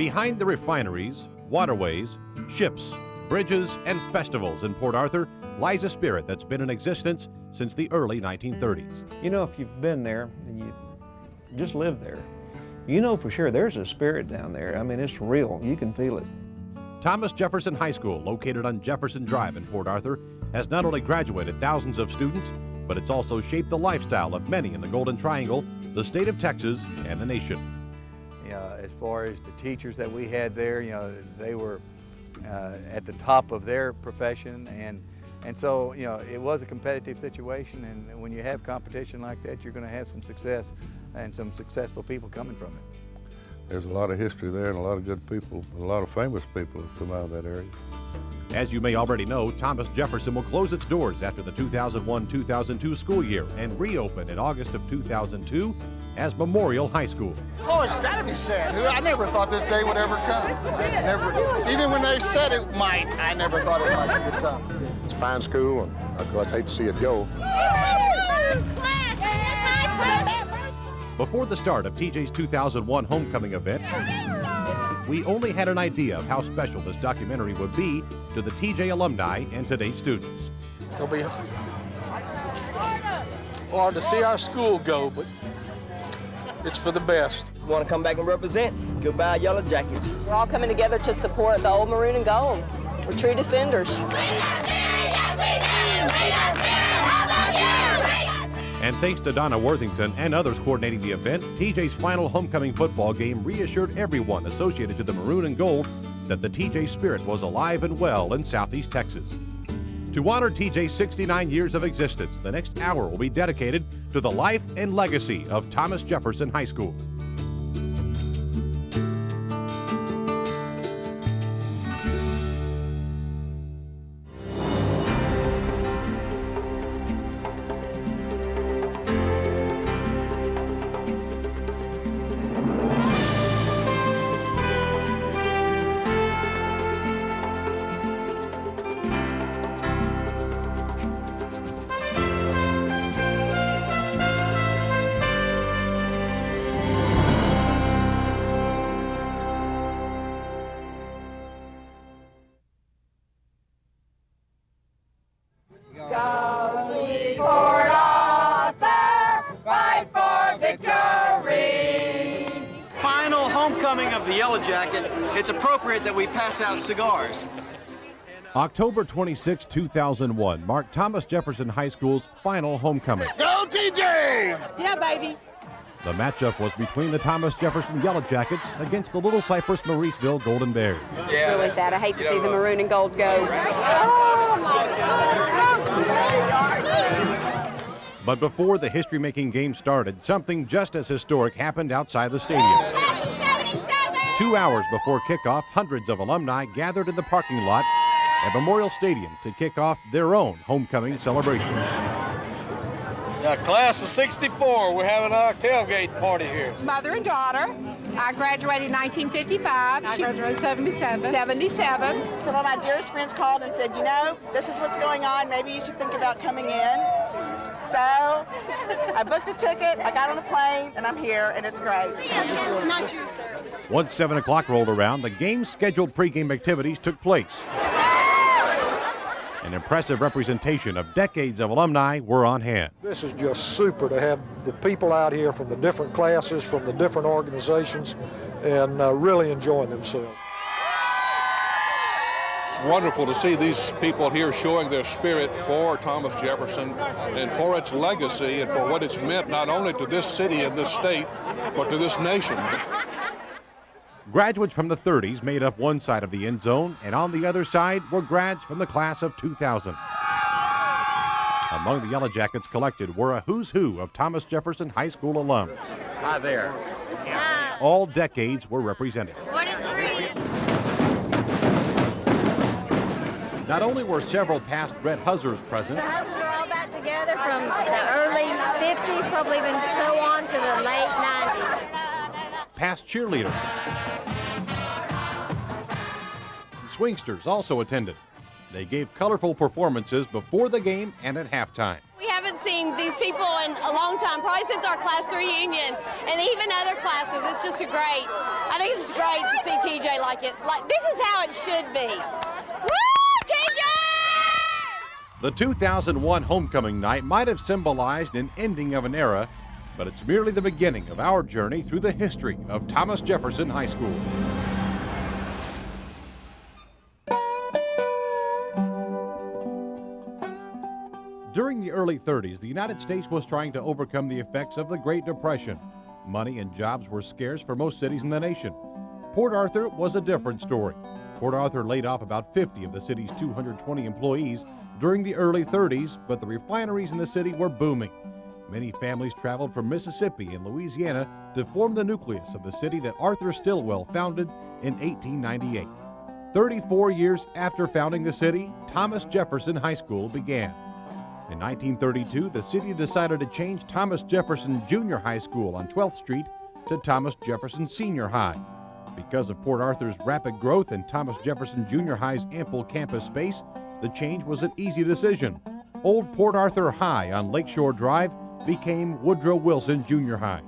Behind the refineries, waterways, ships, bridges, and festivals in Port Arthur lies a spirit that's been in existence since the early 1930s. You know, if you've been there and you just live there, you know for sure there's a spirit down there. I mean, it's real. You can feel it. Thomas Jefferson High School, located on Jefferson Drive in Port Arthur, has not only graduated thousands of students, but it's also shaped the lifestyle of many in the Golden Triangle, the state of Texas, and the nation. You know, as far as the teachers that we had there, you know, they were at the top of their profession, and so, you know, it was a competitive situation, and when you have competition like that, you're going to have some success and some successful people coming from it. There's a lot of history there and a lot of good people, a lot of famous people have come out of that area. As you may already know, Thomas Jefferson will close its doors after the 2001-2002 school year and reopen in August of 2002 as Memorial High School. Oh, it's got to be sad. I never thought this day would ever come. Even when they said it might, I never thought it would come. It's a fine school, and of course, I hate to see it go. Before the start of TJ's 2001 homecoming event, we only had an idea of how special this documentary would be to the TJ alumni and today's students. It's going to be hard to see our school go, but it's for the best. You want to come back and represent? Goodbye, Yellow Jackets. We're all coming together to support the old maroon and gold. We're true defenders. And thanks to Donna Worthington and others coordinating the event, TJ's final homecoming football game reassured everyone associated to the maroon and gold that the TJ spirit was alive and well in Southeast Texas. To honor TJ's 69 years of existence, the next hour will be dedicated to the life and legacy of Thomas Jefferson High School. Of the Yellow Jacket, it's appropriate that we pass out cigars. October 26, 2001 marked Thomas Jefferson High School's final homecoming. Go TJ! Yeah, baby. The matchup was between the Thomas Jefferson Yellow Jackets against the Little Cypress Mauriceville Golden Bears. It's really sad. I hate to see the maroon and gold go. But before the history-making game started, something just as historic happened outside the stadium. 2 hours before kickoff, hundreds of alumni gathered in the parking lot at Memorial Stadium to kick off their own homecoming celebration. Yeah, class of 64, we're having our tailgate party here. Mother and daughter. I graduated in 1955. I graduated 77. 77. Some of my dearest friends called and said, you know, this is what's going on. Maybe you should think about coming in. So I booked a ticket, I got on a plane, and I'm here, and it's great. Not you, sir. Once 7 o'clock rolled around, the game's scheduled pregame activities took place. An impressive representation of decades of alumni were on hand. This is just super to have the people out here from the different classes, from the different organizations, and really enjoying themselves. It's wonderful to see these people here showing their spirit for Thomas Jefferson and for its legacy and for what it's meant not only to this city and this state, but to this nation. Graduates from the 30s made up one side of the end zone, and on the other side were grads from the class of 2000. Among the Yellow Jackets collected were a who's who of Thomas Jefferson High School alums. Hi there. All decades were represented. 1 and 3. Not only were several past Red Hussars present, The Hussars are all back together from the early 50s, probably even so on to the late 90s. past cheerleaders. Swingsters also attended. They gave colorful performances before the game and at halftime. We haven't seen seen these people in a long time, probably since our class reunion, and even other classes. It's just I think it's just great to see TJ like it. Like, this is how it should be. Woo, TJ! The 2001 homecoming night might have symbolized an ending of an era, but it's merely the beginning of our journey through the history of Thomas Jefferson High School. During the early 30s, the United States was trying to overcome the effects of the Great Depression. Money and jobs were scarce for most cities in the nation. Port Arthur was a different story. Port Arthur laid off about 50 of the city's 220 employees during the early 30s, but the refineries in the city were booming. Many families traveled from Mississippi and Louisiana to form the nucleus of the city that Arthur Stillwell founded in 1898. 34 years after founding the city, Thomas Jefferson High School began. In 1932, the city decided to change Thomas Jefferson Junior High School on 12th Street to Thomas Jefferson Senior High. Because of Port Arthur's rapid growth and Thomas Jefferson Junior High's ample campus space, the change was an easy decision. Old Port Arthur High on Lakeshore Drive became Woodrow Wilson Junior High.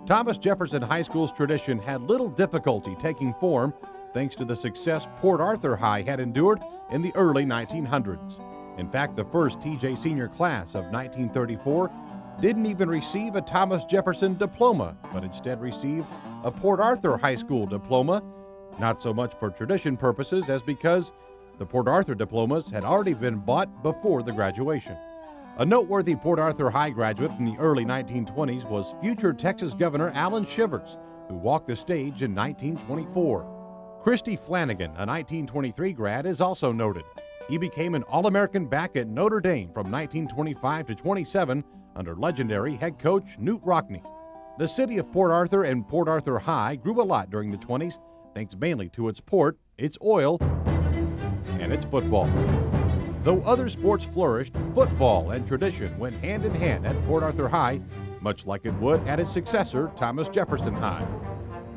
Thomas Jefferson High School's tradition had little difficulty taking form thanks to the success Port Arthur High had endured in the early 1900s. In fact, the first TJ senior class of 1934 didn't even receive a Thomas Jefferson diploma, but instead received a Port Arthur High School diploma, not so much for tradition purposes as because the Port Arthur diplomas had already been bought before the graduation. A noteworthy Port Arthur High graduate from the early 1920s was future Texas Governor Allen Shivers, who walked the stage in 1924. Christy Flanagan, a 1923 grad, is also noted. He became an All-American back at Notre Dame from 1925 to 27 under legendary head coach Newt Rockne. The city of Port Arthur and Port Arthur High grew a lot during the 20s, thanks mainly to its port, its oil, and its football. Though other sports flourished, football and tradition went hand in hand at Port Arthur High, much like it would at its successor, Thomas Jefferson High.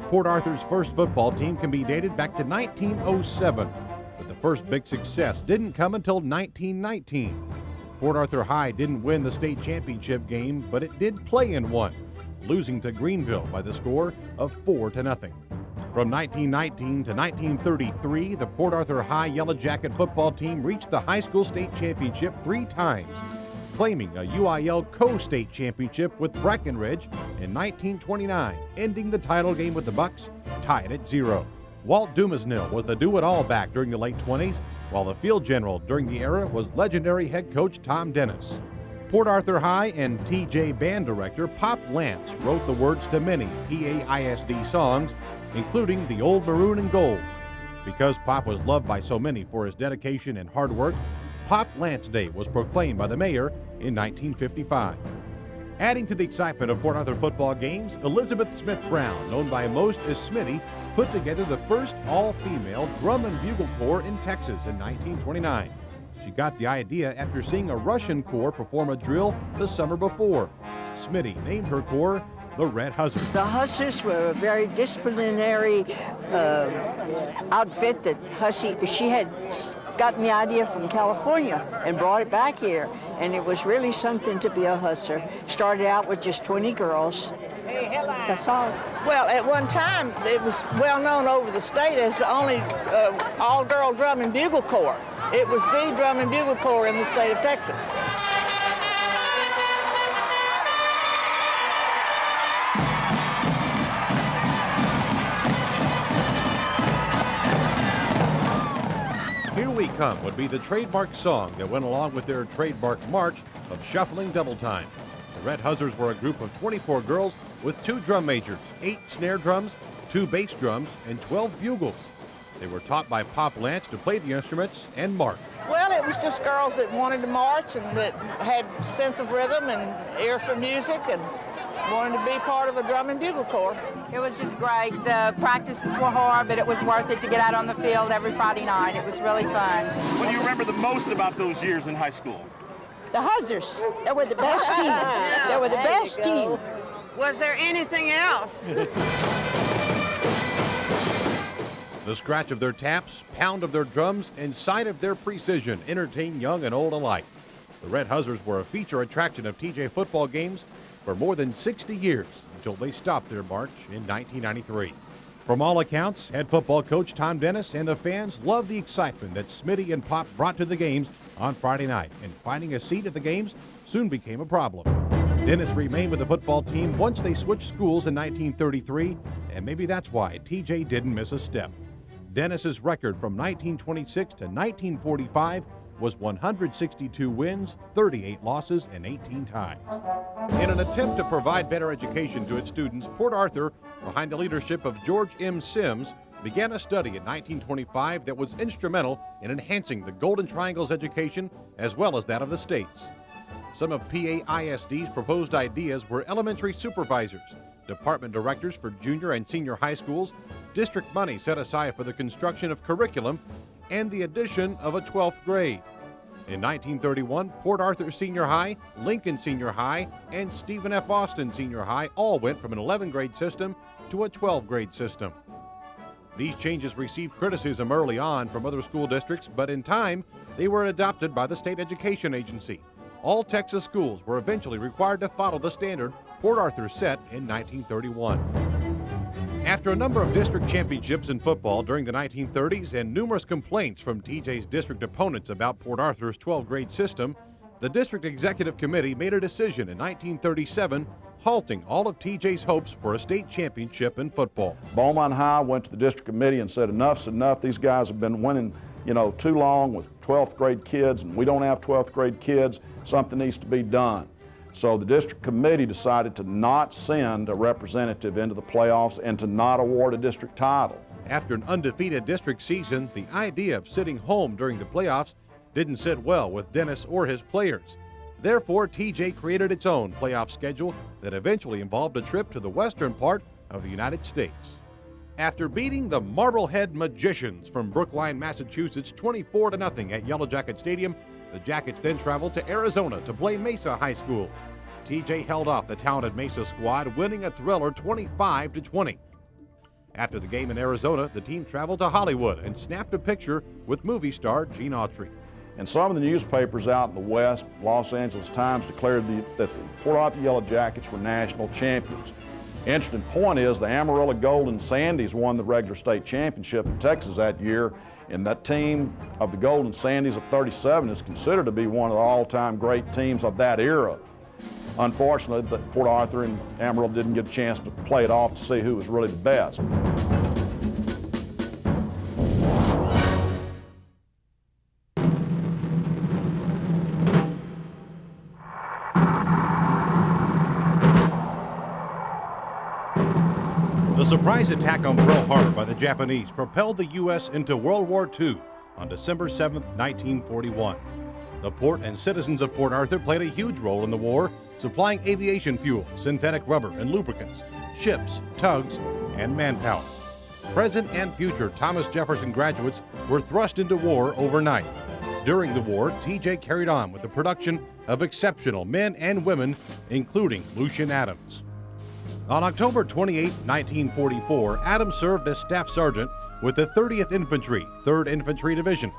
Port Arthur's first football team can be dated back to 1907. But the first big success didn't come until 1919. Port Arthur High didn't win the state championship game, but it did play in one, losing to Greenville by the score of 4-0. From 1919 to 1933, the Port Arthur High Yellow Jacket football team reached the high school state championship 3 times, claiming a UIL co-state championship with Breckenridge in 1929, ending the title game with the Bucks tied at 0. Walt Dumasnil was the do-it-all back during the late 20s, while the field general during the era was legendary head coach Tom Dennis. Port Arthur High and TJ band director Pop Lance wrote the words to many PAISD songs, including The Old Maroon and Gold. Because Pop was loved by so many for his dedication and hard work, Pop Lance Day was proclaimed by the mayor in 1955. Adding to the excitement of Port Arthur football games, Elizabeth Smith Brown, known by most as Smitty, put together the first all-female drum and bugle corps in Texas in 1929. She got the idea after seeing a Russian corps perform a drill the summer before. Smitty named her corps the Red Hussars. The Hussars were a very disciplinary outfit that she had gotten the idea from California and brought it back here. And it was really something to be a Hussar. Started out with just 20 girls. That's all. Well, at one time, it was well known over the state as the only all-girl drum and bugle corps. It was the drum and bugle corps in the state of Texas. Here We Come would be the trademark song that went along with their trademark march of shuffling double time. The Red Hussars were a group of 24 girls with 2 drum majors, 8 snare drums, 2 bass drums, and 12 bugles. They were taught by Pop Lance to play the instruments and march. Well, it was just girls that wanted to march and that had sense of rhythm and ear for music and wanted to be part of a drum and bugle corps. It was just great. The practices were hard, but it was worth it to get out on the field every Friday night. It was really fun. What do you remember the most about those years in high school? The Hussars. They were the best team. They were the best team. Was there anything else? The scratch of their taps, pound of their drums, and sight of their precision entertain young and old alike. The Red Hussars were a feature attraction of TJ football games for more than 60 years until they stopped their march in 1993. From all accounts, head football coach Tom Dennis and the fans loved the excitement that Smitty and Pop brought to the games on Friday night, and finding a seat at the games soon became a problem. Dennis remained with the football team once they switched schools in 1933, and maybe that's why TJ didn't miss a step. Dennis's record from 1926 to 1945 was 162 wins, 38 losses, and 18 ties. In an attempt to provide better education to its students, Port Arthur, behind the leadership of George M. Sims, began a study in 1925 that was instrumental in enhancing the Golden Triangle's education as well as that of the state's. Some of PAISD's proposed ideas were elementary supervisors, department directors for junior and senior high schools, district money set aside for the construction of curriculum, and the addition of a 12th grade. In 1931, Port Arthur Senior High, Lincoln Senior High, and Stephen F. Austin Senior High all went from an 11th-grade system to a 12th-grade system. These changes received criticism early on from other school districts, but in time, they were adopted by the state education agency. All Texas schools were eventually required to follow the standard Port Arthur set in 1931. After a number of district championships in football during the 1930s and numerous complaints from TJ's district opponents about Port Arthur's 12th-grade system, the district executive committee made a decision in 1937 halting all of TJ's hopes for a state championship in football. Beaumont High went to the district committee and said, enough's enough. These guys have been winning, too long with 12th grade kids, and we don't have 12th grade kids. Something needs to be done. So the district committee decided to not send a representative into the playoffs and to not award a district title. After an undefeated district season, the idea of sitting home during the playoffs didn't sit well with Dennis or his players. Therefore, TJ created its own playoff schedule that eventually involved a trip to the western part of the United States. After beating the Marblehead Magicians from Brookline, Massachusetts 24-0 at Yellow Jacket Stadium, the Jackets then traveled to Arizona to play Mesa High School. TJ held off the talented Mesa squad, winning a thriller 25-20. After the game in Arizona, the team traveled to Hollywood and snapped a picture with movie star Gene Autry. And some of the newspapers out in the West, Los Angeles Times, declared that the Port Arthur Yellow Jackets were national champions. Interesting point is the Amarillo Golden Sandies won the regular state championship in Texas that year, and that team of the Golden Sandies of 37 is considered to be one of the all-time great teams of that era. Unfortunately, Port Arthur and Amarillo didn't get a chance to play it off to see who was really the best. The surprise attack on Pearl Harbor by the Japanese propelled the U.S. into World War II on December 7, 1941. The port and citizens of Port Arthur played a huge role in the war, supplying aviation fuel, synthetic rubber, and lubricants, ships, tugs, and manpower. Present and future Thomas Jefferson graduates were thrust into war overnight. During the war, TJ carried on with the production of exceptional men and women, including Lucian Adams. On October 28, 1944, Adams served as Staff Sergeant with the 30th Infantry, 3rd Infantry Division.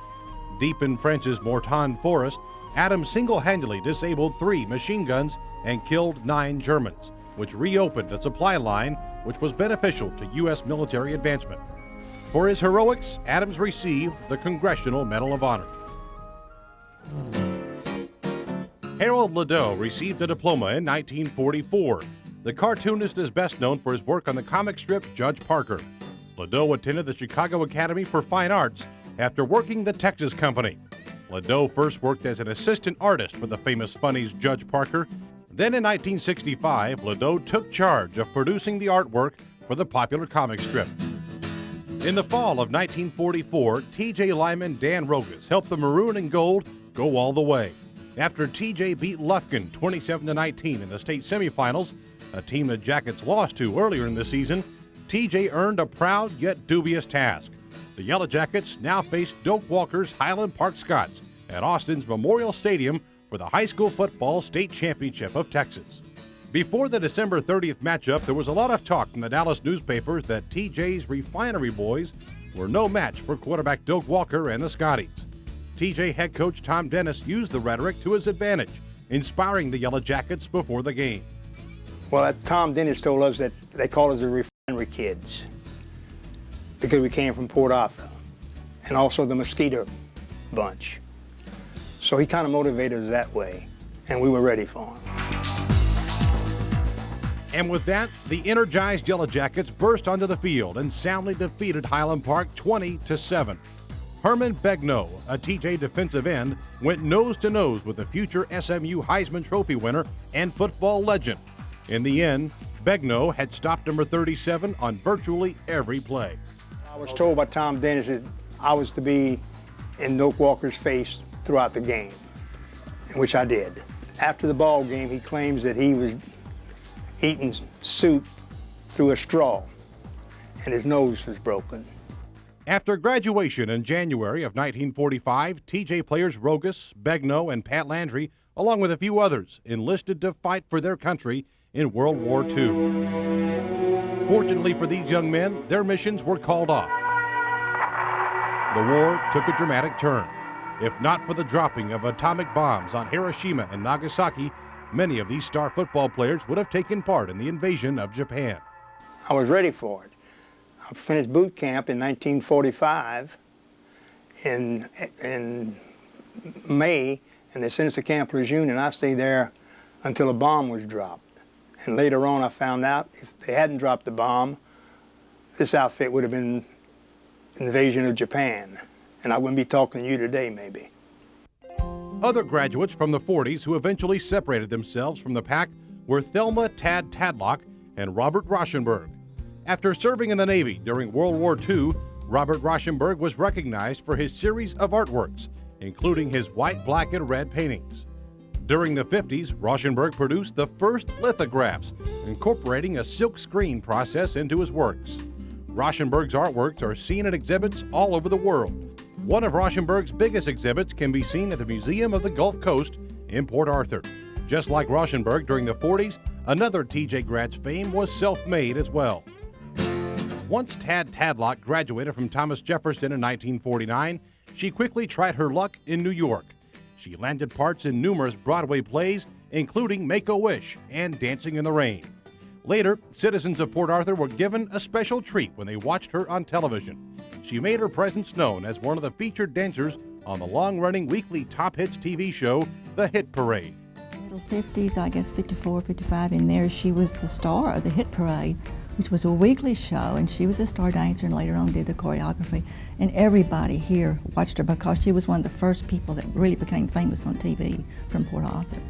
Deep in French's Mortain Forest, Adams single-handedly disabled 3 machine guns and killed 9 Germans, which reopened a supply line which was beneficial to U.S. military advancement. For his heroics, Adams received the Congressional Medal of Honor. Harold Ladeau received a diploma in 1944. The cartoonist is best known for his work on the comic strip Judge Parker. Ladeau attended the Chicago Academy for Fine Arts after working the Texas Company. Ladeau first worked as an assistant artist for the famous funnies Judge Parker. Then in 1965, Ladeau took charge of producing the artwork for the popular comic strip. In the fall of 1944, TJ lineman Dan Rogas helped the Maroon and Gold go all the way. After TJ beat Lufkin 27-19 in the state semifinals, a team the Jackets lost to earlier in the season, TJ earned a proud yet dubious task. The Yellow Jackets now faced Doak Walker's Highland Park Scots at Austin's Memorial Stadium for the High School Football State Championship of Texas. Before the December 30th matchup, there was a lot of talk in the Dallas newspapers that TJ's Refinery Boys were no match for quarterback Doak Walker and the Scotties. TJ head coach Tom Dennis used the rhetoric to his advantage, inspiring the Yellow Jackets before the game. Well, Tom Dennis told us that they called us the refinery kids because we came from Port Arthur, and also the Mosquito bunch. So he kind of motivated us that way, and we were ready for him. And with that, the energized Yellow Jackets burst onto the field and soundly defeated Highland Park 20-7. Herman Begnaud, a TJ defensive end, went nose-to-nose with the future SMU Heisman Trophy winner and football legend. In the end, Begnaud had stopped number 37 on virtually every play. I was told by Tom Dennis that I was to be in Noak Walker's face throughout the game, which I did. After the ball game, he claims that he was eating soup through a straw, and his nose was broken. After graduation in January of 1945, TJ players Rogus, Begnaud, and Pat Landry, along with a few others, enlisted to fight for their country in World War II. Fortunately for these young men, their missions were called off. The war took a dramatic turn. If not for the dropping of atomic bombs on Hiroshima and Nagasaki, many of these star football players would have taken part in the invasion of Japan. I was ready for it. I finished boot camp in 1945 in May, and they sent us to Camp Lejeune, and I stayed there until a bomb was dropped. And later on I found out if they hadn't dropped the bomb, this outfit would have been an invasion of Japan, and I wouldn't be talking to you today maybe. Other graduates from the 40s who eventually separated themselves from the pack were Thelma Tad Tadlock and Robert Rauschenberg. After serving in the Navy during World War II, Robert Rauschenberg was recognized for his series of artworks, including his white, black, and red paintings. During the 50s, Rauschenberg produced the first lithographs, incorporating a silk screen process into his works. Rauschenberg's artworks are seen at exhibits all over the world. One of Rauschenberg's biggest exhibits can be seen at the Museum of the Gulf Coast in Port Arthur. Just like Rauschenberg during the 40s, another TJ grad's fame was self-made as well. Once Tad Tadlock graduated from Thomas Jefferson in 1949, she quickly tried her luck in New York. She landed parts in numerous Broadway plays, including Make-A-Wish and Dancing in the Rain. Later, citizens of Port Arthur were given a special treat when they watched her on television. She made her presence known as one of the featured dancers on the long-running weekly Top Hits TV show, The Hit Parade. In the 50s, I guess 54, 55, in there, she was the star of The Hit Parade, which was a weekly show, and she was a star dancer and later on did the choreography. And everybody here watched her because she was one of the first people that really became famous on TV from Port Arthur.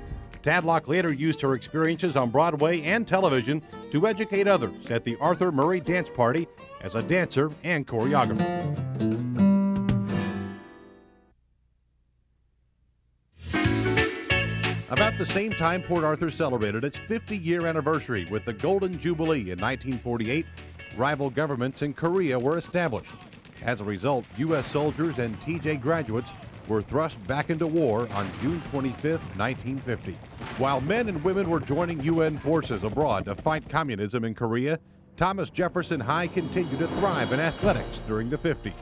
Tadlock later used her experiences on Broadway and television to educate others at the Arthur Murray Dance Party as a dancer and choreographer. About the same time Port Arthur celebrated its 50-year anniversary with the Golden Jubilee in 1948, rival governments in Korea were established. As a result, U.S. soldiers and TJ graduates were thrust back into war on June 25, 1950. While men and women were joining UN forces abroad to fight communism in Korea, Thomas Jefferson High continued to thrive in athletics during the 50s.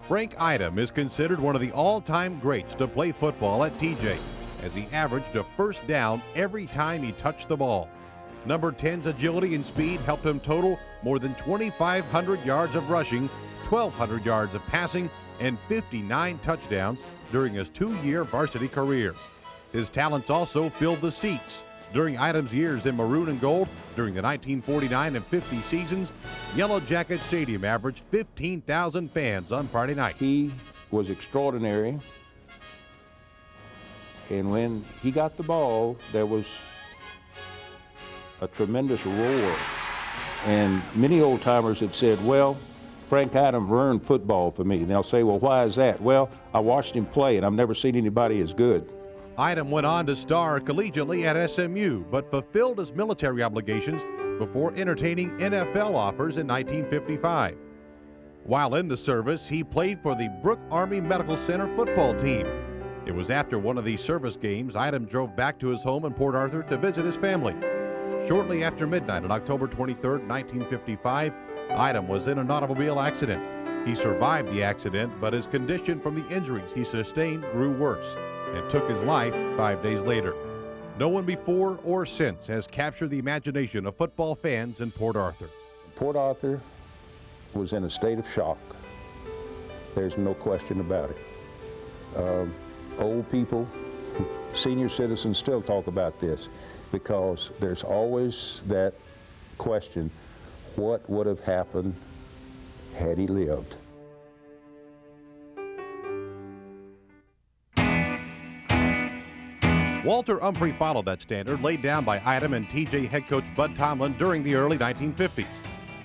Frank Idem is considered one of the all-time greats to play football at TJ, as he averaged a first down every time he touched the ball. Number 10's agility and speed helped him total more than 2,500 yards of rushing, 1,200 yards of passing, and 59 touchdowns during his 2-year varsity career. His talents also filled the seats. During Idem's years in maroon and gold, during the 1949 and 50 seasons, Yellow Jacket Stadium averaged 15,000 fans on Friday night. He was extraordinary. And when he got the ball, there was a tremendous roar. And many old-timers had said, well, Frank Idem ruined football for me. And they'll say, well, why is that? Well, I watched him play, and I've never seen anybody as good. Idem went on to star collegiately at SMU, but fulfilled his military obligations before entertaining NFL offers in 1955. While in the service, he played for the Brooke Army Medical Center football team. It was after one of these service games, Idem drove back to his home in Port Arthur to visit his family. Shortly after midnight on October 23, 1955, Idem was in an automobile accident. He survived the accident, but his condition from the injuries he sustained grew worse and took his life 5 days later. No one before or since has captured the imagination of football fans in Port Arthur. Port Arthur was in a state of shock. There's no question about it. Old people, senior citizens still talk about this because there's always that question, what would have happened had he lived? Walter Humphrey followed that standard laid down by Item and TJ head coach Bud Tomlin during the early 1950s.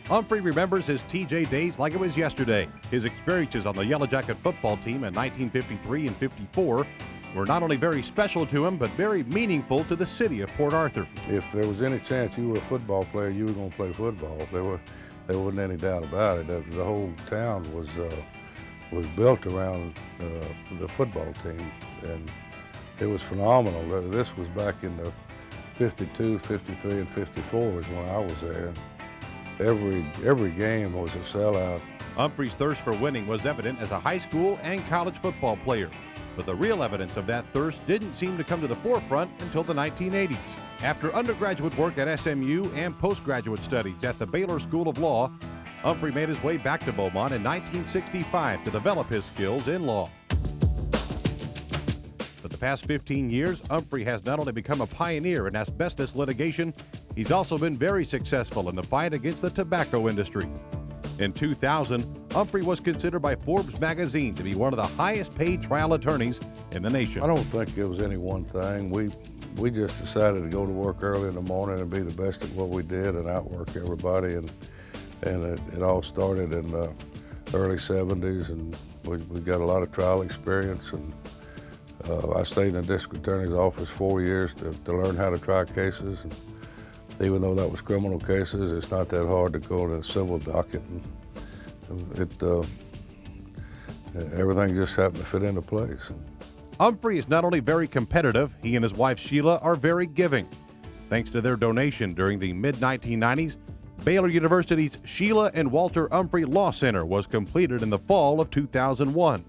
Humphrey remembers his TJ days like it was yesterday. His experiences on the Yellow Jacket football team in 1953 and 54 were not only very special to him, but very meaningful to the city of Port Arthur. If there was any chance you were a football player, you were going to play football. There wasn't any doubt about it. The whole town was built around the football team, and it was phenomenal. This was back in the 52, 53, and 54 was when I was there. Every game was a sellout. Humphrey's thirst for winning was evident as a high school and college football player. But the real evidence of that thirst didn't seem to come to the forefront until the 1980s. After undergraduate work at SMU and postgraduate studies at the Baylor School of Law, Humphrey made his way back to Beaumont in 1965 to develop his skills in law. For the past 15 years, Humphrey has not only become a pioneer in asbestos litigation, he's also been very successful in the fight against the tobacco industry. In 2000, Humphrey was considered by Forbes magazine to be one of the highest paid trial attorneys in the nation. I don't think it was any one thing. We just decided to go to work early in the morning and be the best at what we did and outwork everybody. And it all started in the early 70s, and we got a lot of trial experience. And I stayed in the district attorney's office 4 years to learn how to try cases. And even though that was criminal cases, it's not that hard to go to a civil docket. And everything just happened to fit into place. Humphrey is not only very competitive, he and his wife Sheila are very giving. Thanks to their donation during the mid-1990s, Baylor University's Sheila and Walter Humphrey Law Center was completed in the fall of 2001.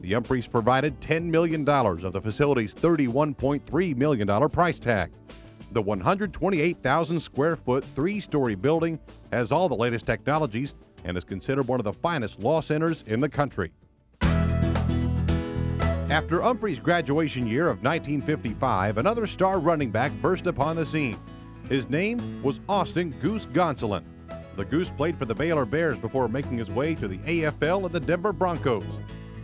The Humphreys provided $10 million of the facility's $31.3 million price tag. The 128,000 square foot, three-story building has all the latest technologies and is considered one of the finest law centers in the country. After Humphrey's graduation year of 1955, another star running back burst upon the scene. His name was Austin Goose Gonsolin. The Goose played for the Baylor Bears before making his way to the AFL and the Denver Broncos.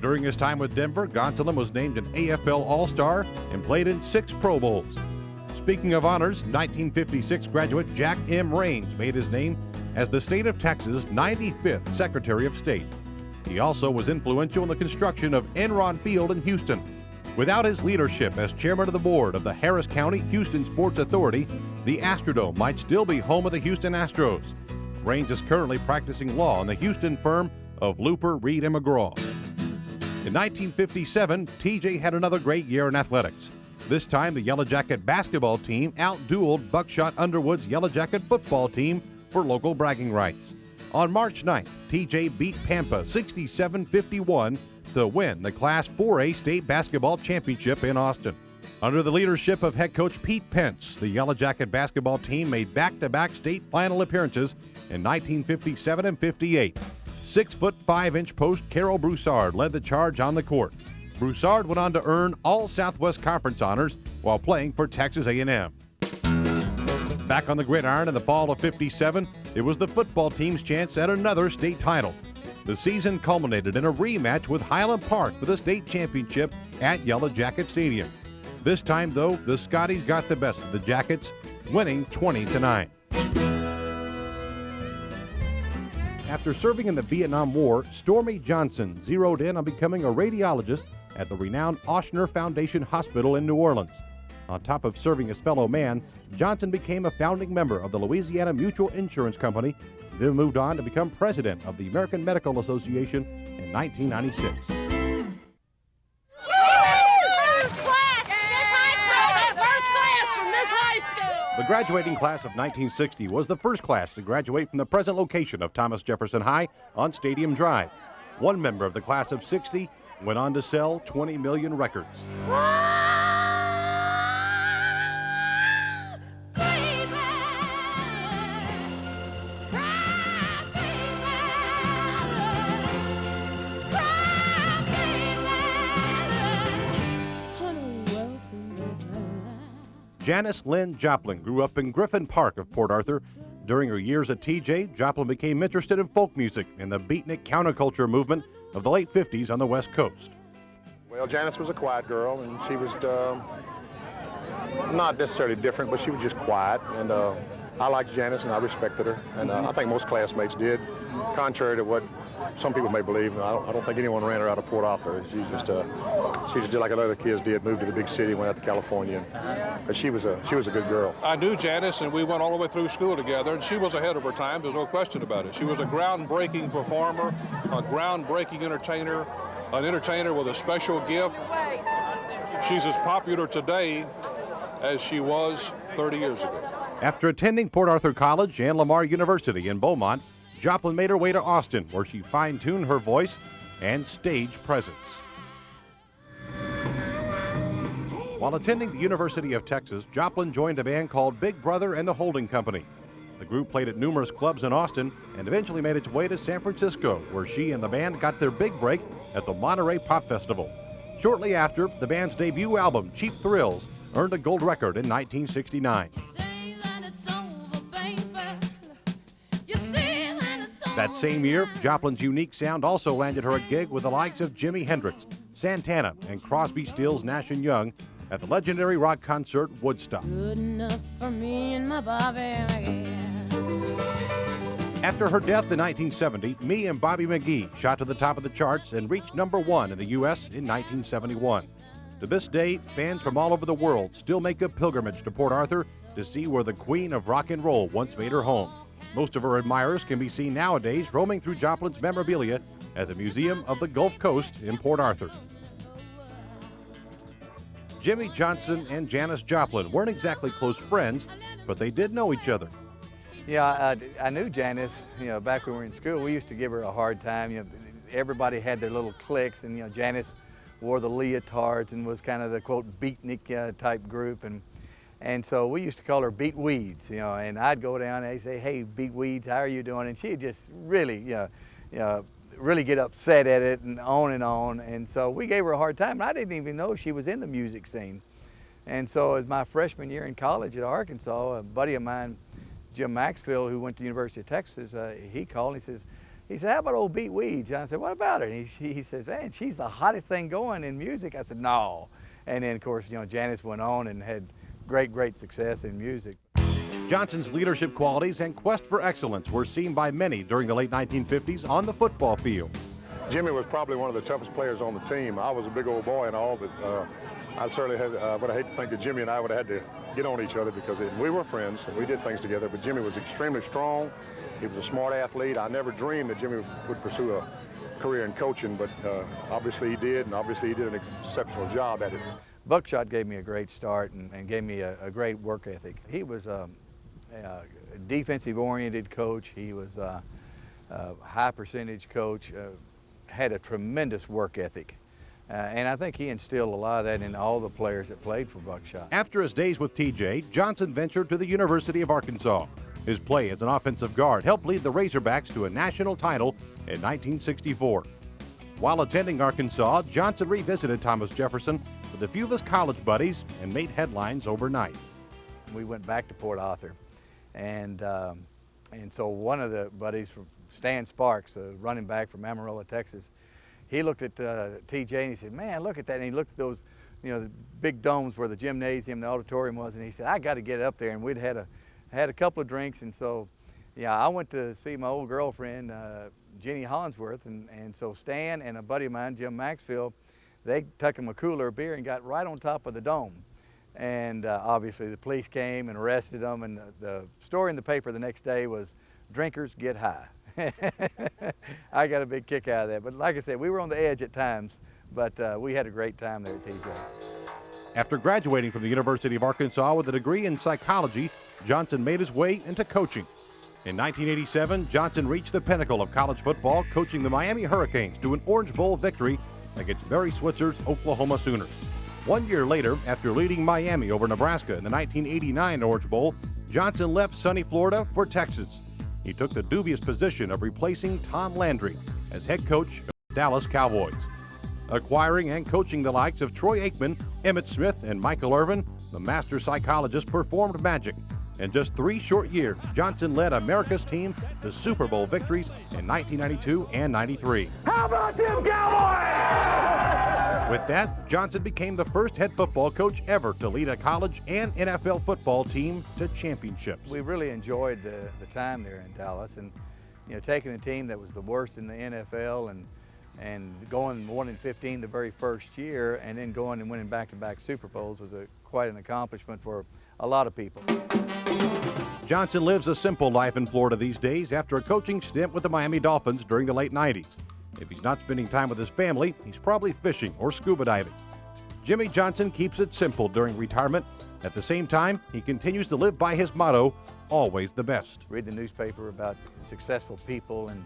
During his time with Denver, Gonsolin was named an AFL All-Star and played in 6 Pro Bowls. Speaking of honors, 1956 graduate Jack M. Raines made his name as the state of Texas' 95th Secretary of State. He also was influential in the construction of Enron Field in Houston. Without his leadership as chairman of the board of the Harris County Houston Sports Authority, the Astrodome might still be home of the Houston Astros. Raines is currently practicing law in the Houston firm of Looper, Reed, and McGraw. In 1957, TJ had another great year in athletics. This time, the Yellow Jacket basketball team outdueled Buckshot Underwood's Yellow Jacket football team for local bragging rights. On March 9th, TJ beat Pampa 67-51 to win the Class 4A state basketball championship in Austin. Under the leadership of head coach Pete Pence, the Yellow Jacket basketball team made back-to-back state final appearances in 1957 and 58. 6'5" post Carol Broussard led the charge on the court. Broussard went on to earn all Southwest Conference honors while playing for Texas A&M. Back on the gridiron in the fall of 57, it was the football team's chance at another state title. The season culminated in a rematch with Highland Park for the state championship at Yellow Jacket Stadium. This time, though, the Scotties got the best of the Jackets, winning 20-9. After serving in the Vietnam War, Stormy Johnson zeroed in on becoming a radiologist at the renowned Ochsner Foundation Hospital in New Orleans. On top of serving as fellow man, Johnson became a founding member of the Louisiana Mutual Insurance Company, then moved on to become president of the American Medical Association in 1996. The graduating class of 1960 was the first class to graduate from the present location of Thomas Jefferson High on Stadium Drive. One member of the class of '60 went on to sell 20 million records. Janis Lynn Joplin grew up in Griffin Park of Port Arthur. During her years at TJ, Joplin became interested in folk music and the beatnik counterculture movement of the late 50s on the West Coast. Well, Janis was a quiet girl, and she was not necessarily different, but she was just quiet. And I liked Janis, and I respected her. And I think most classmates did, contrary to what some people may believe. I don't think anyone ran her out of Port Arthur. She just did like other kids did, moved to the big city, went out to California. But she was a good girl. I knew Janis, and we went all the way through school together, and she was ahead of her time. There's no question about it. She was a groundbreaking performer, a groundbreaking entertainer, an entertainer with a special gift. She's as popular today as she was 30 years ago. After attending Port Arthur College and Lamar University in Beaumont, Joplin made her way to Austin, where she fine-tuned her voice and stage presence. While attending the University of Texas, Joplin joined a band called Big Brother and the Holding Company. The group played at numerous clubs in Austin and eventually made its way to San Francisco, where she and the band got their big break at the Monterey Pop Festival. Shortly after, the band's debut album, Cheap Thrills, earned a gold record in 1969. That same year, Joplin's unique sound also landed her a gig with the likes of Jimi Hendrix, Santana, and Crosby, Stills, Nash & Young at the legendary rock concert Woodstock. Good enough for me and my Bobby McGee. After her death in 1970, Me and Bobby McGee shot to the top of the charts and reached #1 in the U.S. in 1971. To this day, fans from all over the world still make a pilgrimage to Port Arthur to see where the queen of rock and roll once made her home. Most of her admirers can be seen nowadays roaming through Joplin's memorabilia at the Museum of the Gulf Coast in Port Arthur. Jimmy Johnson and Janis Joplin weren't exactly close friends, but they did know each other. Yeah, I knew Janis, back when we were in school. We used to give her a hard time. Everybody had their little cliques, and, Janis wore the leotards and was kind of the, quote, beatnik type group. And so we used to call her Beat Weeds, and I'd go down and they'd say, hey, Beat Weeds, how are you doing? And she'd just really, really get upset at it and on. And so we gave her a hard time. And I didn't even know she was in the music scene. And so as my freshman year in college at Arkansas, a buddy of mine, Jim Maxfield, who went to the University of Texas, he called and he said, how about old Beat Weeds? And I said, what about her? And he says, man, she's the hottest thing going in music. I said, no. And then, of course, Janis went on and had great success in music. Johnson's leadership qualities and quest for excellence were seen by many during the late 1950s on the football field. Jimmy was probably one of the toughest players on the team. I was a big old boy and all, but I certainly would have hated to think that Jimmy and I would have had to get on each other because we were friends and we did things together, but Jimmy was extremely strong. He was a smart athlete. I never dreamed that Jimmy would pursue a career in coaching, but obviously he did, and obviously he did an exceptional job at it. Buckshot gave me a great start and gave me a great work ethic. He was a defensive-oriented coach. He was a high-percentage coach, had a tremendous work ethic. And I think he instilled a lot of that in all the players that played for Buckshot. After his days with TJ, Johnson ventured to the University of Arkansas. His play as an offensive guard helped lead the Razorbacks to a national title in 1964. While attending Arkansas, Johnson revisited Thomas Jefferson with a few of his college buddies and made headlines overnight. We went back to Port Arthur, and so one of the buddies, from Stan Sparks, a running back from Amarillo, Texas, he looked at TJ and he said, man, look at that. And he looked at those, the big domes where the gymnasium, the auditorium was, and he said, I got to get up there. And we'd had a couple of drinks, and so, I went to see my old girlfriend, Jenny Hollingsworth, and so Stan and a buddy of mine, Jim Maxfield, they took him a cooler of beer and got right on top of the dome. And obviously the police came and arrested them, and the story in the paper the next day was, drinkers get high. I got a big kick out of that. But like I said, we were on the edge at times, but we had a great time there at TJ. After graduating from the University of Arkansas with a degree in psychology, Johnson made his way into coaching. In 1987, Johnson reached the pinnacle of college football, coaching the Miami Hurricanes to an Orange Bowl victory against Barry Switzer's Oklahoma Sooners. 1 year later, after leading Miami over Nebraska in the 1989 Orange Bowl, Johnson left sunny Florida for Texas. He took the dubious position of replacing Tom Landry as head coach of the Dallas Cowboys. Acquiring and coaching the likes of Troy Aikman, Emmitt Smith, and Michael Irvin, the master psychologist performed magic. In just 3 short years, Johnson led America's team to Super Bowl victories in 1992 and 93. How about them Cowboys? With that, Johnson became the first head football coach ever to lead a college and NFL football team to championships. We really enjoyed the time there in Dallas, and taking a team that was the worst in the NFL and going 1-15 the very first year, and then going and winning back-to-back Super Bowls was quite an accomplishment for a lot of people. Johnson lives a simple life in Florida these days after a coaching stint with the Miami Dolphins during the late 90s. If he's not spending time with his family, he's probably fishing or scuba diving. Jimmy Johnson keeps it simple during retirement. At the same time, he continues to live by his motto, always the best. Read the newspaper about successful people, and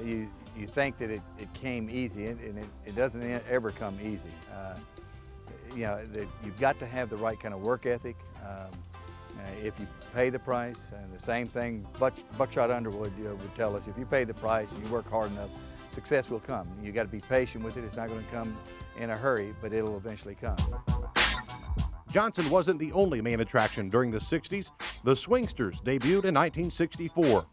you think that it came easy, and it doesn't ever come easy. You've got to have the right kind of work ethic. If you pay the price, and the same thing Buckshot Underwood would tell us, if you pay the price and you work hard enough, success will come. You got to be patient with it. It's not going to come in a hurry, but it'll eventually come. Johnson wasn't the only main attraction during the 60s. The Swingsters debuted in 1964.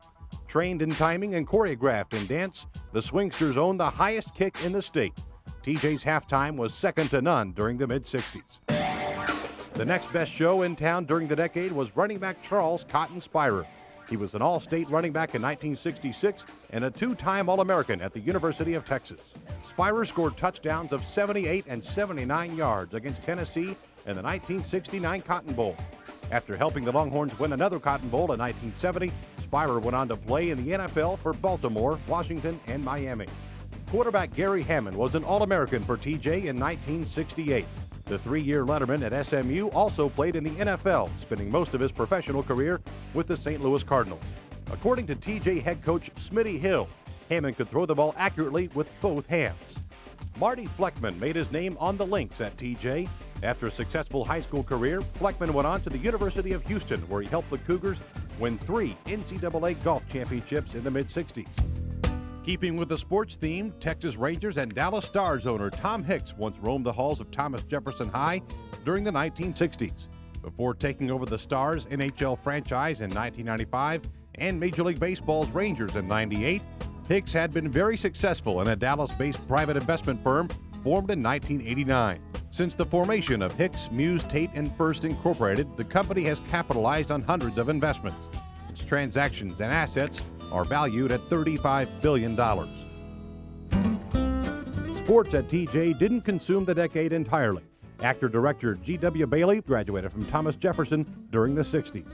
Trained in timing and choreographed in dance, the Swingsters owned the highest kick in the state. TJ's halftime was second to none during the mid-60s. The next best show in town during the decade was running back Charles Cotton Spira. He was an all-state running back in 1966 and a 2-time All-American at the University of Texas. Spira scored touchdowns of 78 and 79 yards against Tennessee in the 1969 Cotton Bowl. After helping the Longhorns win another Cotton Bowl in 1970, Spira went on to play in the NFL for Baltimore, Washington, and Miami. Quarterback Gary Hammond was an All-American for TJ in 1968. The 3-year letterman at SMU also played in the NFL, spending most of his professional career with the St. Louis Cardinals. According to TJ head coach Smitty Hill, Hammond could throw the ball accurately with both hands. Marty Fleckman made his name on the links at TJ. After a successful high school career, Fleckman went on to the University of Houston, where he helped the Cougars win 3 NCAA golf championships in the mid-60s. Keeping with the sports theme, Texas Rangers and Dallas Stars owner Tom Hicks once roamed the halls of Thomas Jefferson High during the 1960s. Before taking over the Stars NHL franchise in 1995 and Major League Baseball's Rangers in '98, Hicks had been very successful in a Dallas-based private investment firm formed in 1989. Since the formation of Hicks, Muse, Tate, and First Incorporated, the company has capitalized on hundreds of investments. Its transactions and assets are valued at $35 billion. Sports at TJ didn't consume the decade entirely. Actor-director G.W. Bailey graduated from Thomas Jefferson during the 60s.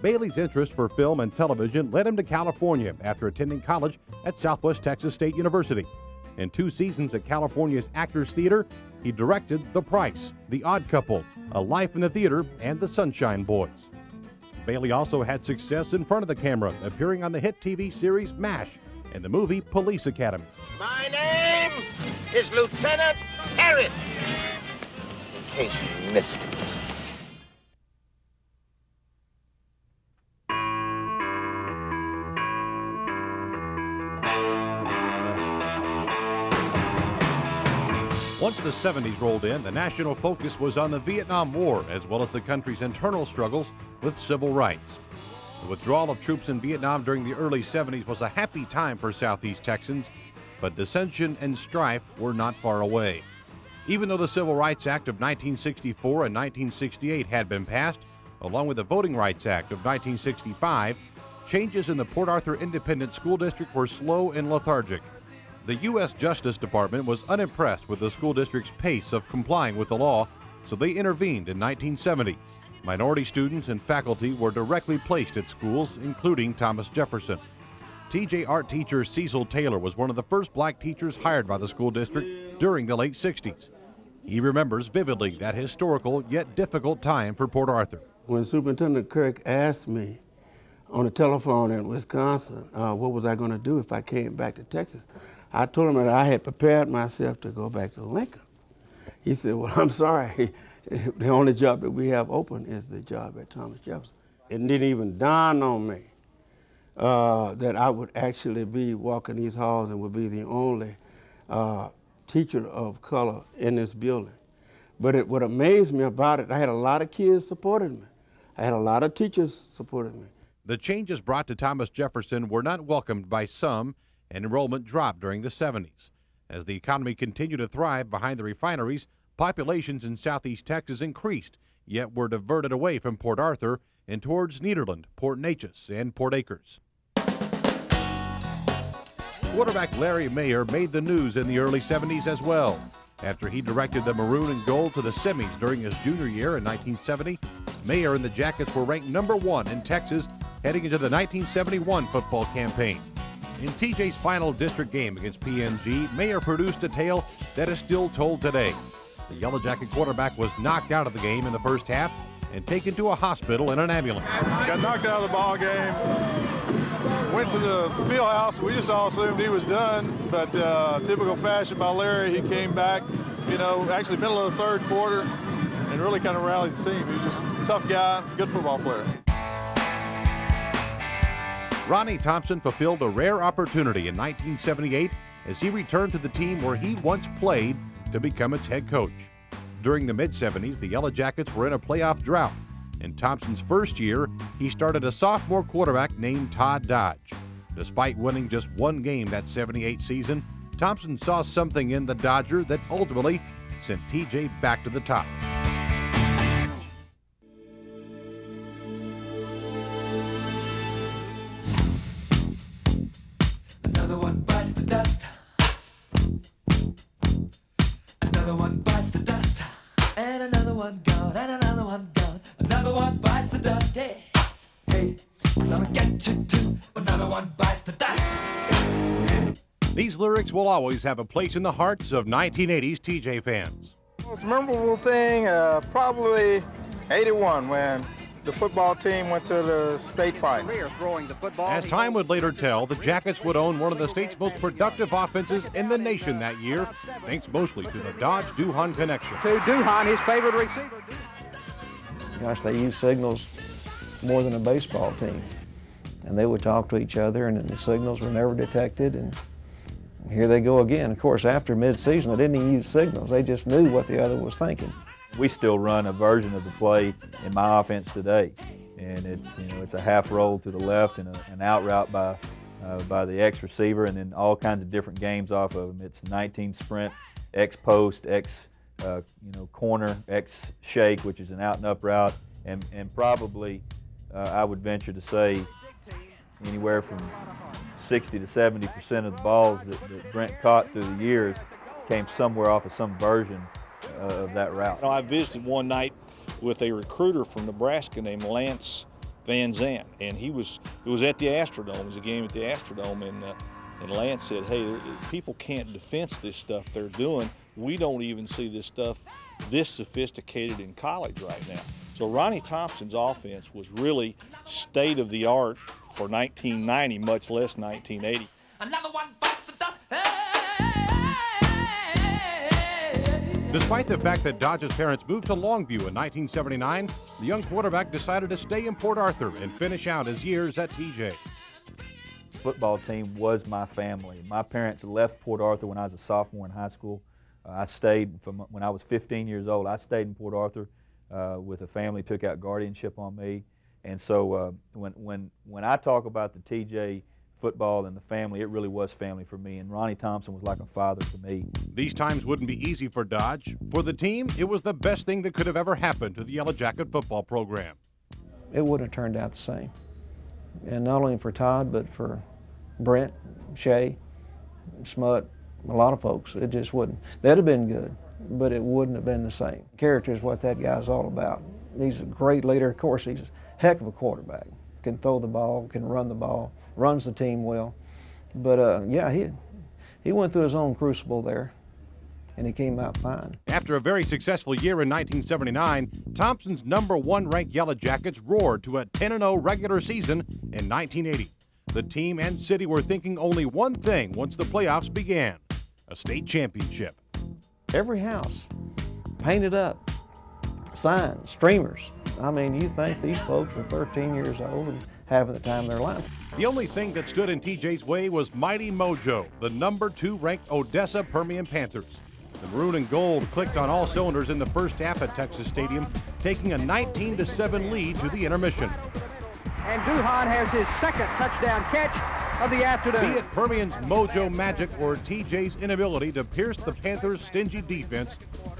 Bailey's interest for film and television led him to California after attending college at Southwest Texas State University. In 2 seasons at California's Actors Theater, he directed The Price, The Odd Couple, A Life in the Theater, and The Sunshine Boys. Bailey also had success in front of the camera, appearing on the hit TV series MASH and the movie Police Academy. My name is Lieutenant Harris, in case you missed it. Once the 70s rolled in, the national focus was on the Vietnam War, as well as the country's internal struggles with civil rights. The withdrawal of troops in Vietnam during the early 70s was a happy time for Southeast Texans, but dissension and strife were not far away. Even though the Civil Rights Act of 1964 and 1968 had been passed, along with the Voting Rights Act of 1965, changes in the Port Arthur Independent School District were slow and lethargic. The U.S. Justice Department was unimpressed with the school district's pace of complying with the law, so they intervened in 1970. Minority students and faculty were directly placed at schools, including Thomas Jefferson. TJ art teacher Cecil Taylor was one of the first black teachers hired by the school district during the late 60s. He remembers vividly that historical yet difficult time for Port Arthur. When Superintendent Kirk asked me on the telephone in Wisconsin, what was I going to do if I came back to Texas. I told him that I had prepared myself to go back to Lincoln. He said, well, I'm sorry. The only job that we have open is the job at Thomas Jefferson. It didn't even dawn on me that I would actually be walking these halls and would be the only teacher of color in this building. But what amazed me about it, I had a lot of kids supporting me. I had a lot of teachers supporting me. The changes brought to Thomas Jefferson were not welcomed by some, and enrollment dropped during the 70s. As the economy continued to thrive behind the refineries, populations in southeast Texas increased, yet were diverted away from Port Arthur and towards Nederland, Port Neches, and Port Acres. Quarterback Larry Mayer made the news in the early 70s as well. After he directed the Maroon and Gold to the semis during his junior year in 1970, Mayer and the Jackets were ranked #1 in Texas heading into the 1971 football campaign. In TJ's final district game against PNG, Mayer produced a tale that is still told today. The Yellow Jacket quarterback was knocked out of the game in the first half and taken to a hospital in an ambulance. Got knocked out of the ball game. Went to the field house. We just all assumed he was done, but typical fashion by Larry, he came back, actually middle of the third quarter and really kind of rallied the team. He was just a tough guy, good football player. Ronnie Thompson fulfilled a rare opportunity in 1978 as he returned to the team where he once played to become its head coach. During the mid-70s, the Yellow Jackets were in a playoff drought. In Thompson's first year, he started a sophomore quarterback named Todd Dodge. Despite winning just one game that 78 season, Thompson saw something in the Dodger that ultimately sent TJ back to the top. Another one bites the dust. Another one bites the dust. And another one gone, and another one gone. Another one bites the dust. Hey, hey, I'm gonna get you too. Another one bites the dust. These lyrics will always have a place in the hearts of 1980s TJ fans. Most memorable thing, probably 81 when the football team went to the state final. As time would later tell, the Jackets would own one of the state's most productive offenses in the nation that year, thanks mostly to the Dodge-Duhan connection. To Duhan, his favorite receiver. Gosh, they used signals more than a baseball team. And they would talk to each other, and the signals were never detected. And here they go again. Of course, after mid-season, they didn't even use signals. They just knew what the other was thinking. We still run a version of the play in my offense today, and it's a half roll to the left and an out route by the X receiver, and then all kinds of different games off of them. It's 19 sprint, X post, X corner, X shake, which is an out and up route, and probably I would venture to say anywhere from 60 to 70% of the balls that Brent caught through the years came somewhere off of some version of that route. I visited one night with a recruiter from Nebraska named Lance Van Zandt, and it was at the Astrodome. It was a game at the Astrodome, and Lance said, hey, people can't defense this stuff they're doing. We don't even see this stuff this sophisticated in college right now. So Ronnie Thompson's offense was really state of the art for 1990, much less 1980. Another one bites the dust. Despite the fact that Dodge's parents moved to Longview in 1979, the young quarterback decided to stay in Port Arthur and finish out his years at TJ. The football team was my family. My parents left Port Arthur when I was a sophomore in high school. I stayed from when I was 15 years old. I stayed in Port Arthur with a family, took out guardianship on me. And so when I talk about the TJ football and the family, it really was family for me, and Ronnie Thompson was like a father to me. These times wouldn't be easy for Dodge. For the team, it was the best thing that could have ever happened to the Yellow Jacket football program. It wouldn't have turned out the same. And not only for Todd, but for Brent, Shay, Smut, a lot of folks. It just wouldn't. That'd have been good, but it wouldn't have been the same. Character is what that guy's all about. He's a great leader. Of course, he's a heck of a quarterback. Can throw the ball, can run the ball, runs the team well. But yeah, he went through his own crucible there. and he came out fine. After a very successful year in 1979, Thompson's #1 ranked Yellow Jackets roared to a 10-0 regular season in 1980. The team and city were thinking only one thing once the playoffs began: a state championship. Every house painted up, signs, streamers. I mean, you think these folks were 13 years old and having the time of their life. The only thing that stood in TJ's way was Mighty Mojo, the #2 ranked Odessa Permian Panthers. The maroon and gold clicked on all cylinders in the first half at Texas Stadium, taking a 19-7 lead to the intermission. And Duhan has his second touchdown catch of the afternoon. Be it Permian's mojo magic or TJ's inability to pierce the Panthers' stingy defense,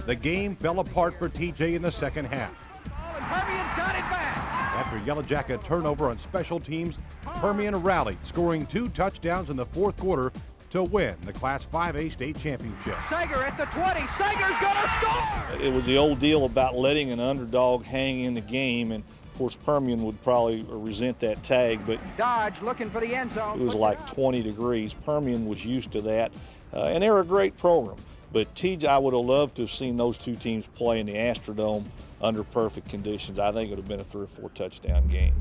the game fell apart for TJ in the second half. Permian's got it back. After Yellow Jacket turnover on special teams, Permian rallied, scoring 2 touchdowns in the fourth quarter to win the Class 5A state championship. Sager at the 20. Sager's gonna score! It was the old deal about letting an underdog hang in the game, and of course Permian would probably resent that tag, but Dodge looking for the end zone. it was like 20 degrees. Permian was used to that, and they're a great program. But TJ, I would have loved to have seen those two teams play in the Astrodome under perfect conditions. I think it would have been a 3 or 4 touchdown game.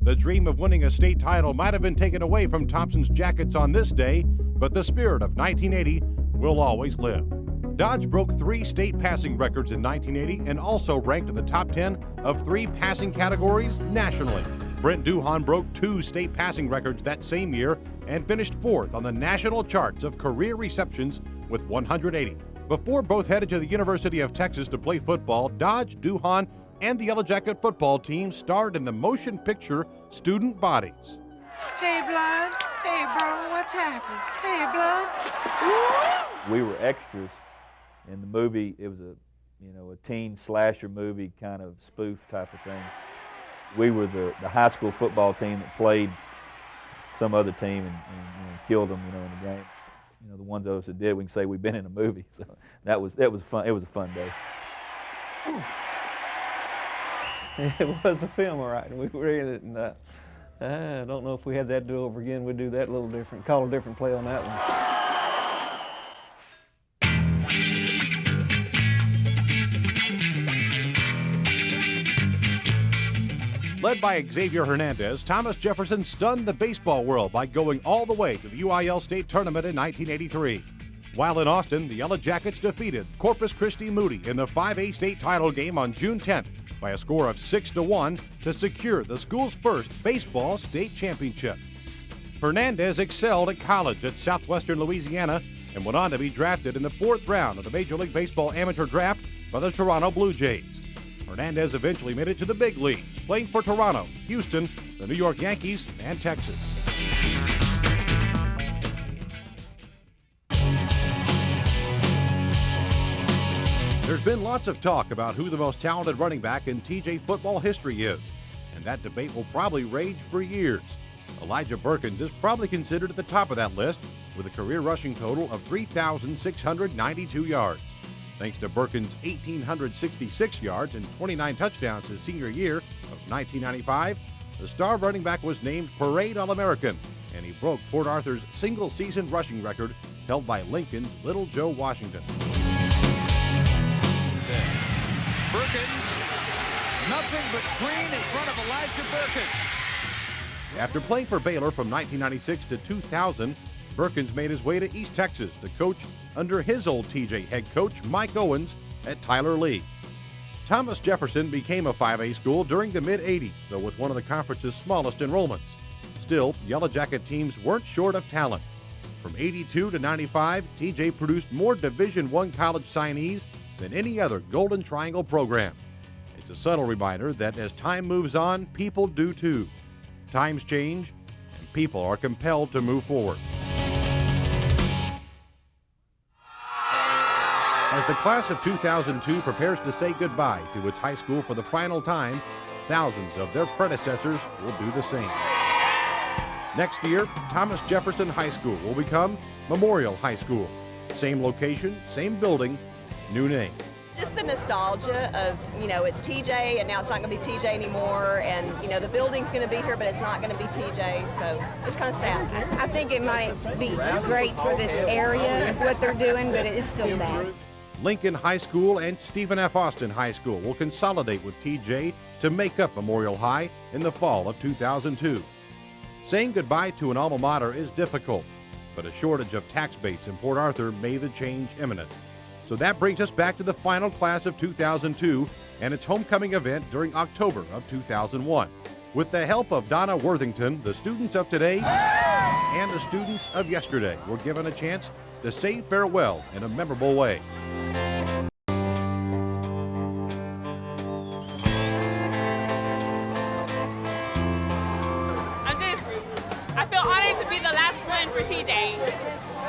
The dream of winning a state title might have been taken away from Thompson's Jackets on this day, but the spirit of 1980 will always live. Dodge broke 3 state passing records in 1980 and also ranked in the top 10 of 3 passing categories nationally. Brent Duhan broke 2 state passing records that same year and finished 4th on the national charts of career receptions with 180. Before both headed to the University of Texas to play football, Dodge, Duhan, and the Yellow Jacket football team starred in the motion picture Student Bodies. Hey, Blood. Hey, bro, what's happening? Hey, Blood. Woo! We were extras in the movie. It was a teen slasher movie kind of spoof type of thing. We were the high school football team that played some other team and killed them, in the game. The ones of us that did, we can say we've been in a movie. So that was fun. It was a fun day. It was a film, all right. We were in it, and I don't know if we had that do over again. We'd do that a little different, call a different play on that one. Led by Xavier Hernandez, Thomas Jefferson stunned the baseball world by going all the way to the UIL State Tournament in 1983. While in Austin, the Yellow Jackets defeated Corpus Christi Moody in the 5A state title game on June 10th by a score of 6-1 to secure the school's first baseball state championship. Hernandez excelled at college at Southwestern Louisiana and went on to be drafted in the 4th round of the Major League Baseball amateur draft by the Toronto Blue Jays. Hernandez eventually made it to the big leagues, playing for Toronto, Houston, the New York Yankees, and Texas. There's been lots of talk about who the most talented running back in TJ football history is, and that debate will probably rage for years. Elijah Burkins is probably considered at the top of that list with a career rushing total of 3,692 yards. Thanks to Burkins' 1,866 yards and 29 touchdowns his senior year of 1995, the star running back was named Parade All-American, and he broke Port Arthur's single-season rushing record held by Lincoln's Little Joe Washington. Burkins, nothing but green in front of Elijah Burkins. After playing for Baylor from 1996 to 2000, Burkins made his way to East Texas to coach under his old TJ head coach Mike Owens at Tyler Lee. Thomas Jefferson became a 5A school during the mid-'80s, though with one of the conference's smallest enrollments. Still, Yellow Jacket teams weren't short of talent. From 82 to 95, TJ produced more Division I college signees than any other Golden Triangle program. It's a subtle reminder that as time moves on, people do too. Times change, and people are compelled to move forward. As the class of 2002 prepares to say goodbye to its high school for the final time, thousands of their predecessors will do the same. Next year, Thomas Jefferson High School will become Memorial High School. Same location, same building, new name. Just the nostalgia of, you know, it's TJ and now it's not going to be TJ anymore, and, you know, the building's going to be here but it's not going to be TJ, so it's kind of sad. I think it might be great for this area, what they're doing, but it is still sad. Lincoln High School and Stephen F. Austin High School will consolidate with TJ to make up Memorial High in the fall of 2002. Saying goodbye to an alma mater is difficult, but a shortage of tax base in Port Arthur made the change imminent. So that brings us back to the final class of 2002 and its homecoming event during October of 2001. With the help of Donna Worthington, the students of today and the students of yesterday were given a chance to say farewell in a memorable way. I feel honored to be the last one for TJ,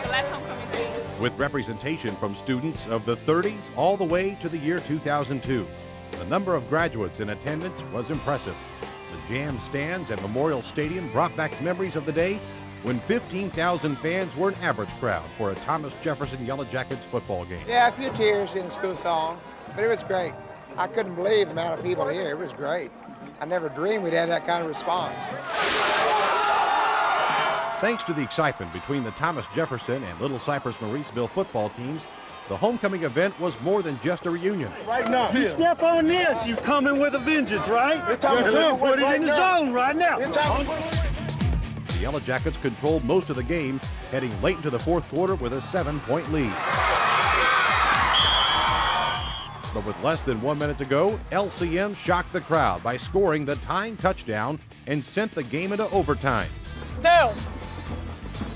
the last homecoming game. With representation from students of the 30s all the way to the year 2002. The number of graduates in attendance was impressive. The jam stands at Memorial Stadium brought back memories of the day when 15,000 fans were an average crowd for a Thomas Jefferson Yellow Jackets football game. Yeah, a few tears in the school song, but it was great. I couldn't believe the amount of people here. It was great. I never dreamed we'd have that kind of response. Thanks to the excitement between the Thomas Jefferson and Little Cypress Mauriceville football teams, the homecoming event was more than just a reunion. Right now, you step on this, you come in with a vengeance, right? Put it in the zone right now. The Yellow Jackets controlled most of the game, heading late into the fourth quarter with a 7-point lead. But with less than 1 minute to go, LCM shocked the crowd by scoring the tying touchdown and sent the game into overtime. Tails!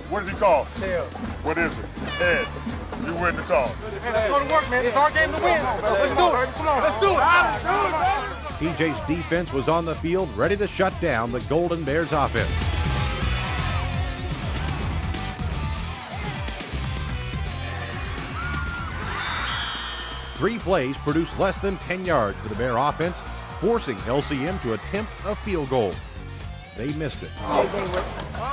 What did he call? Tails. What is it? Head. You win the toss. Hey, let's go to work, man. It's our game to win. Let's do it. Come on, let's do it. TJ's defense was on the field, ready to shut down the Golden Bears offense. Three plays produced less than 10 yards for the Bear offense, forcing LCM to attempt a field goal. They missed it.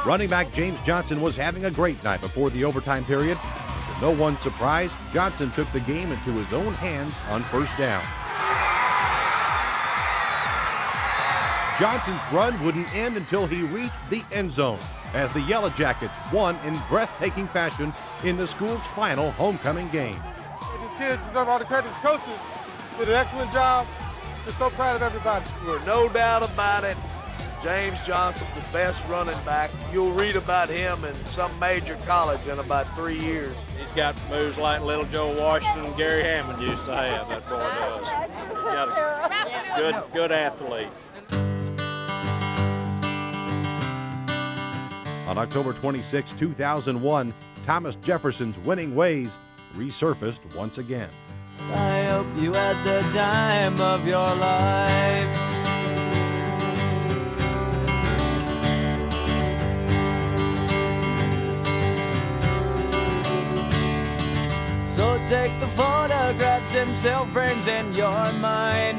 Running back James Johnson was having a great night before the overtime period. To no one's surprise, Johnson took the game into his own hands on first down. Johnson's run wouldn't end until he reached the end zone, as the Yellow Jackets won in breathtaking fashion in the school's final homecoming game. These kids deserve all the credit. These coaches did an excellent job. Just so proud of everybody. There's no doubt about it. James Johnson's the best running back. You'll read about him in some major college in about 3 years. He's got moves like little Joe Washington and Gary Hammond used to have, that boy does. He's got a good athlete. On October 26, 2001, Thomas Jefferson's winning ways resurfaced once again. I hope you had the time of your life. So take the photographs and still frames in your mind,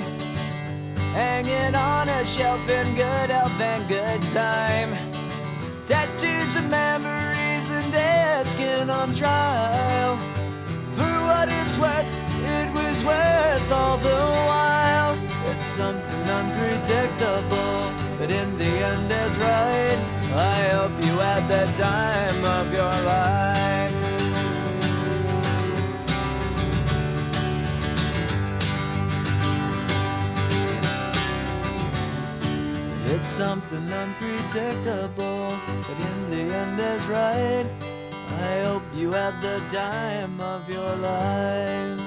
hanging on a shelf in good health and good time. Tattoos of memories and dead skin on trial. For what it's worth, it was worth all the while. It's something unpredictable, but in the end is right. I hope you had the time of your life. It's something unpredictable, but in the end is right. I hope you had the time of your life.